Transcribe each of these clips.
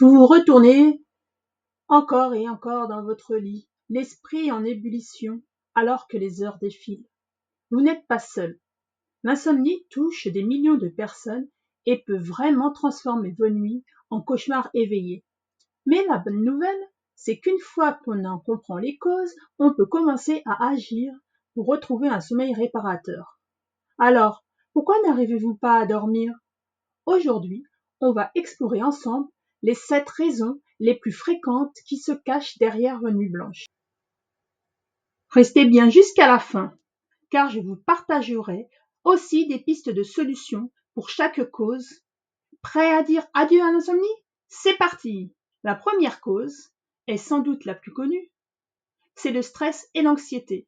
Vous vous retournez encore et encore dans votre lit, l'esprit en ébullition, alors que les heures défilent. Vous n'êtes pas seul. L'insomnie touche des millions de personnes et peut vraiment transformer vos nuits en cauchemars éveillés. Mais la bonne nouvelle, c'est qu'une fois qu'on en comprend les causes, on peut commencer à agir pour retrouver un sommeil réparateur. Alors, pourquoi n'arrivez-vous pas à dormir? Aujourd'hui, on va explorer ensemble les 7 raisons les plus fréquentes qui se cachent derrière vos nuits blanches. Restez bien jusqu'à la fin, car je vous partagerai aussi des pistes de solutions pour chaque cause. Prêt à dire adieu à l'insomnie? C'est parti! La première cause, est sans doute la plus connue, c'est le stress et l'anxiété.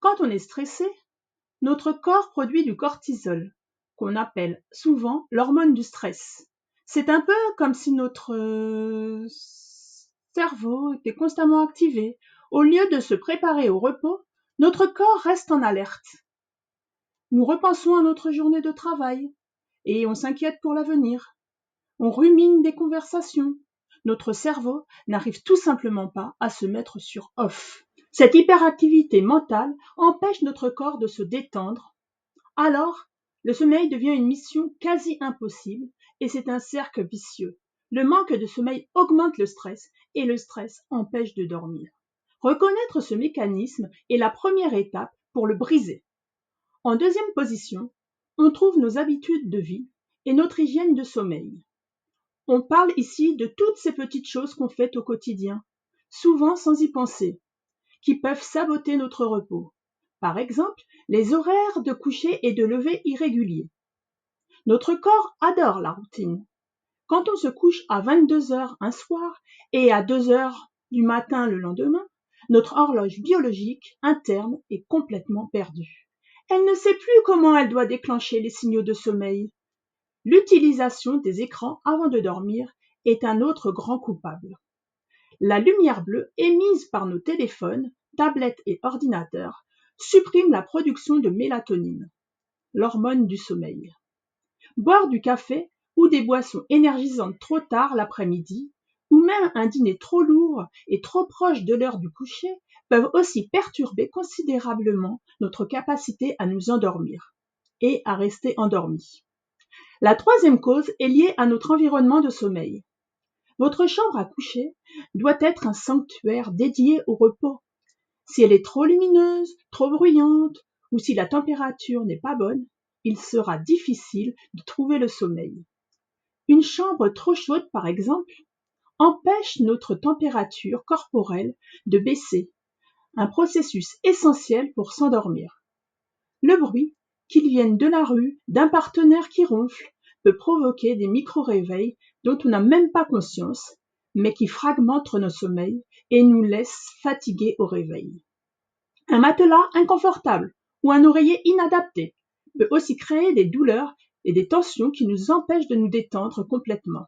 Quand on est stressé, notre corps produit du cortisol, qu'on appelle souvent l'hormone du stress. C'est un peu comme si notre cerveau était constamment activé. Au lieu de se préparer au repos, notre corps reste en alerte. Nous repensons à notre journée de travail et on s'inquiète pour l'avenir. On rumine des conversations. Notre cerveau n'arrive tout simplement pas à se mettre sur off. Cette hyperactivité mentale empêche notre corps de se détendre. Alors, le sommeil devient une mission quasi impossible et c'est un cercle vicieux. Le manque de sommeil augmente le stress et le stress empêche de dormir. Reconnaître ce mécanisme est la première étape pour le briser. En deuxième position, on trouve nos habitudes de vie et notre hygiène de sommeil. On parle ici de toutes ces petites choses qu'on fait au quotidien, souvent sans y penser, qui peuvent saboter notre repos. Par exemple, les horaires de coucher et de lever irréguliers. Notre corps adore la routine. Quand on se couche à 22 heures un soir et à 2 heures du matin le lendemain, notre horloge biologique interne est complètement perdue. Elle ne sait plus comment elle doit déclencher les signaux de sommeil. L'utilisation des écrans avant de dormir est un autre grand coupable. La lumière bleue émise par nos téléphones, tablettes et ordinateurs supprime la production de mélatonine, l'hormone du sommeil. Boire du café ou des boissons énergisantes trop tard l'après-midi, ou même un dîner trop lourd et trop proche de l'heure du coucher, peuvent aussi perturber considérablement notre capacité à nous endormir et à rester endormis. La troisième cause est liée à notre environnement de sommeil. Votre chambre à coucher doit être un sanctuaire dédié au repos. Si elle est trop lumineuse, trop bruyante, ou si la température n'est pas bonne, il sera difficile de trouver le sommeil. Une chambre trop chaude, par exemple, empêche notre température corporelle de baisser, un processus essentiel pour s'endormir. Le bruit, qu'il vienne de la rue, d'un partenaire qui ronfle, peut provoquer des micro-réveils dont on n'a même pas conscience, mais qui fragmentent nos sommeils et nous laissent fatigués au réveil. Un matelas inconfortable ou un oreiller inadapté peut aussi créer des douleurs et des tensions qui nous empêchent de nous détendre complètement.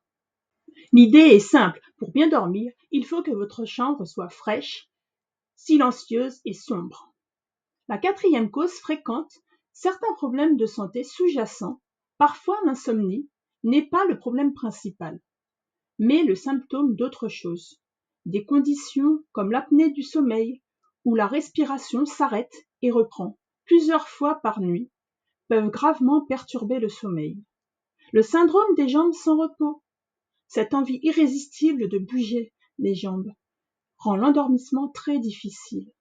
L'idée est simple, pour bien dormir, il faut que votre chambre soit fraîche, silencieuse et sombre. La quatrième cause fréquente, certains problèmes de santé sous-jacents, parfois l'insomnie, n'est pas le problème principal, mais le symptôme d'autre chose. Des conditions comme l'apnée du sommeil, où la respiration s'arrête et reprend plusieurs fois par nuit, peuvent gravement perturber le sommeil. Le syndrome des jambes sans repos, cette envie irrésistible de bouger les jambes, rend l'endormissement très difficile.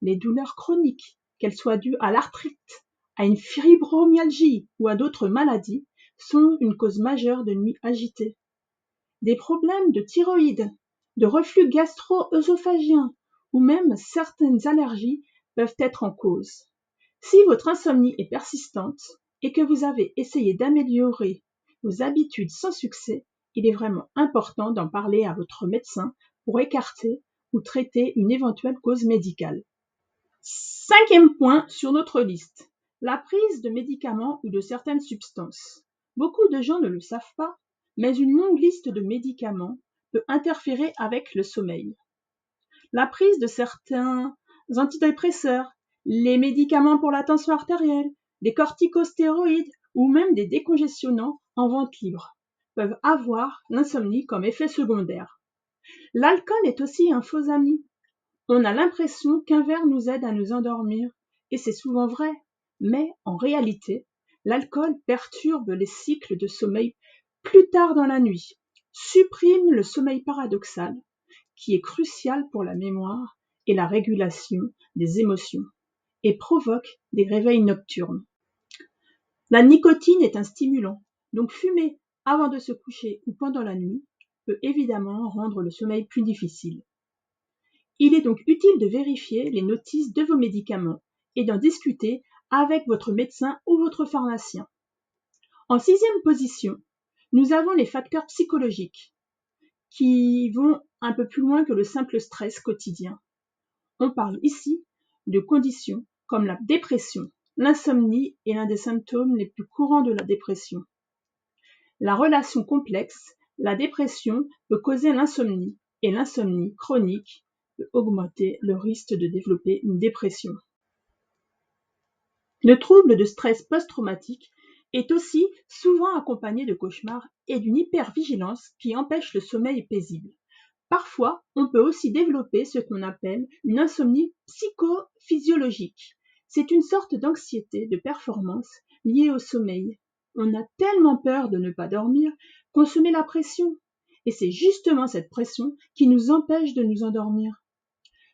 Les douleurs chroniques, qu'elles soient dues à l'arthrite, à une fibromyalgie ou à d'autres maladies, sont une cause majeure de nuits agitées. Des problèmes de thyroïde, de reflux gastro-œsophagien ou même certaines allergies peuvent être en cause. Si votre insomnie est persistante et que vous avez essayé d'améliorer vos habitudes sans succès, il est vraiment important d'en parler à votre médecin pour écarter ou traiter une éventuelle cause médicale. Cinquième point sur notre liste, la prise de médicaments ou de certaines substances. Beaucoup de gens ne le savent pas, mais une longue liste de médicaments peut interférer avec le sommeil. La prise de certains antidépresseurs, les médicaments pour la tension artérielle, des corticostéroïdes ou même des décongestionnants en vente libre peuvent avoir l'insomnie comme effet secondaire. L'alcool est aussi un faux ami. On a l'impression qu'un verre nous aide à nous endormir, et c'est souvent vrai, mais en réalité, l'alcool perturbe les cycles de sommeil plus tard dans la nuit, supprime le sommeil paradoxal, qui est crucial pour la mémoire et la régulation des émotions, et provoque des réveils nocturnes. La nicotine est un stimulant, donc fumer avant de se coucher ou pendant la nuit peut évidemment rendre le sommeil plus difficile. Il est donc utile de vérifier les notices de vos médicaments et d'en discuter avec votre médecin ou votre pharmacien. En 6e position, nous avons les facteurs psychologiques qui vont un peu plus loin que le simple stress quotidien. On parle ici de conditions comme la dépression. L'insomnie est l'un des symptômes les plus courants de la dépression. La relation complexe, la dépression peut causer l'insomnie et l'insomnie chronique peut augmenter le risque de développer une dépression. Le trouble de stress post-traumatique est aussi souvent accompagné de cauchemars et d'une hypervigilance qui empêche le sommeil paisible. Parfois, on peut aussi développer ce qu'on appelle une insomnie psychophysiologique. C'est une sorte d'anxiété de performance liée au sommeil. On a tellement peur de ne pas dormir qu'on se met la pression. Et c'est justement cette pression qui nous empêche de nous endormir.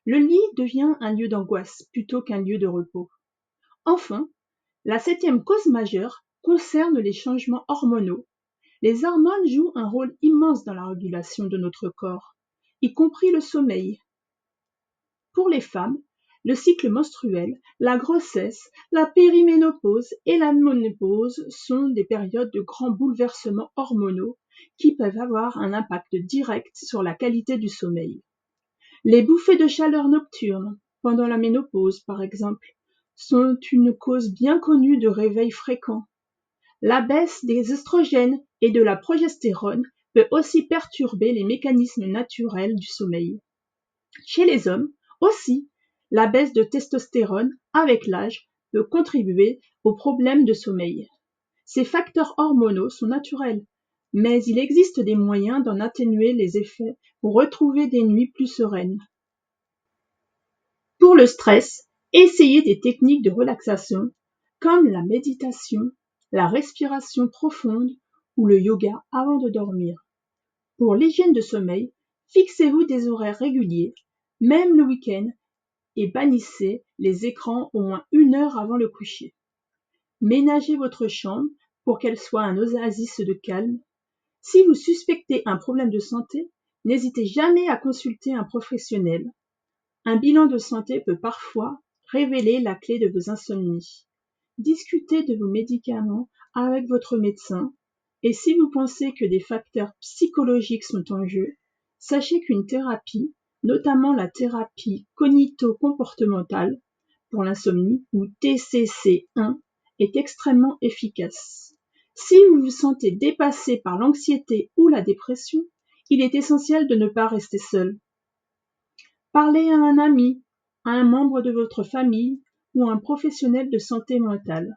Le lit devient un lieu d'angoisse plutôt qu'un lieu de repos. Enfin, la 7e cause majeure concerne les changements hormonaux. Les hormones jouent un rôle immense dans la régulation de notre corps, y compris le sommeil. Pour les femmes, le cycle menstruel, la grossesse, la périménopause et la ménopause sont des périodes de grands bouleversements hormonaux qui peuvent avoir un impact direct sur la qualité du sommeil. Les bouffées de chaleur nocturnes, pendant la ménopause par exemple, sont une cause bien connue de réveils fréquents. La baisse des oestrogènes et de la progestérone peut aussi perturber les mécanismes naturels du sommeil. Chez les hommes, aussi, la baisse de testostérone avec l'âge peut contribuer aux problèmes de sommeil. Ces facteurs hormonaux sont naturels, mais il existe des moyens d'en atténuer les effets pour retrouver des nuits plus sereines. Pour le stress, essayez des techniques de relaxation comme la méditation, la respiration profonde ou le yoga avant de dormir. Pour l'hygiène de sommeil, fixez-vous des horaires réguliers, même le week-end, et bannissez les écrans au moins 1 heure avant le coucher. Ménagez votre chambre pour qu'elle soit un oasis de calme. Si vous suspectez un problème de santé, n'hésitez jamais à consulter un professionnel. Un bilan de santé peut parfois révéler la clé de vos insomnies. Discutez de vos médicaments avec votre médecin et si vous pensez que des facteurs psychologiques sont en jeu, sachez qu'une thérapie, notamment la thérapie cognito-comportementale pour l'insomnie ou TCC1, est extrêmement efficace. Si vous vous sentez dépassé par l'anxiété ou la dépression, il est essentiel de ne pas rester seul. Parlez à un ami, à un membre de votre famille ou à un professionnel de santé mentale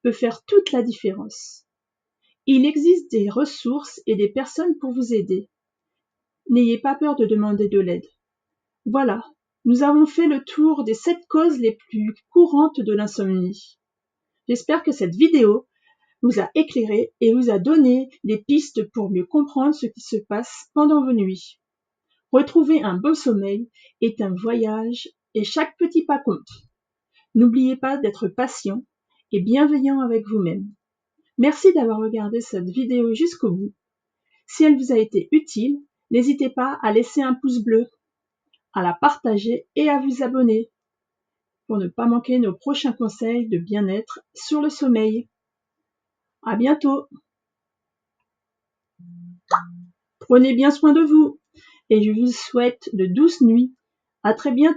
peut faire toute la différence. Il existe des ressources et des personnes pour vous aider. N'ayez pas peur de demander de l'aide. Voilà, nous avons fait le tour des 7 causes les plus courantes de l'insomnie. J'espère que cette vidéo vous a éclairé et vous a donné des pistes pour mieux comprendre ce qui se passe pendant vos nuits. Retrouver un bon sommeil est un voyage et chaque petit pas compte. N'oubliez pas d'être patient et bienveillant avec vous-même. Merci d'avoir regardé cette vidéo jusqu'au bout. Si elle vous a été utile, n'hésitez pas à laisser un pouce bleu, à la partager et à vous abonner pour ne pas manquer nos prochains conseils de bien-être sur le sommeil. À bientôt. Prenez bien soin de vous et je vous souhaite de douces nuits. À très bientôt.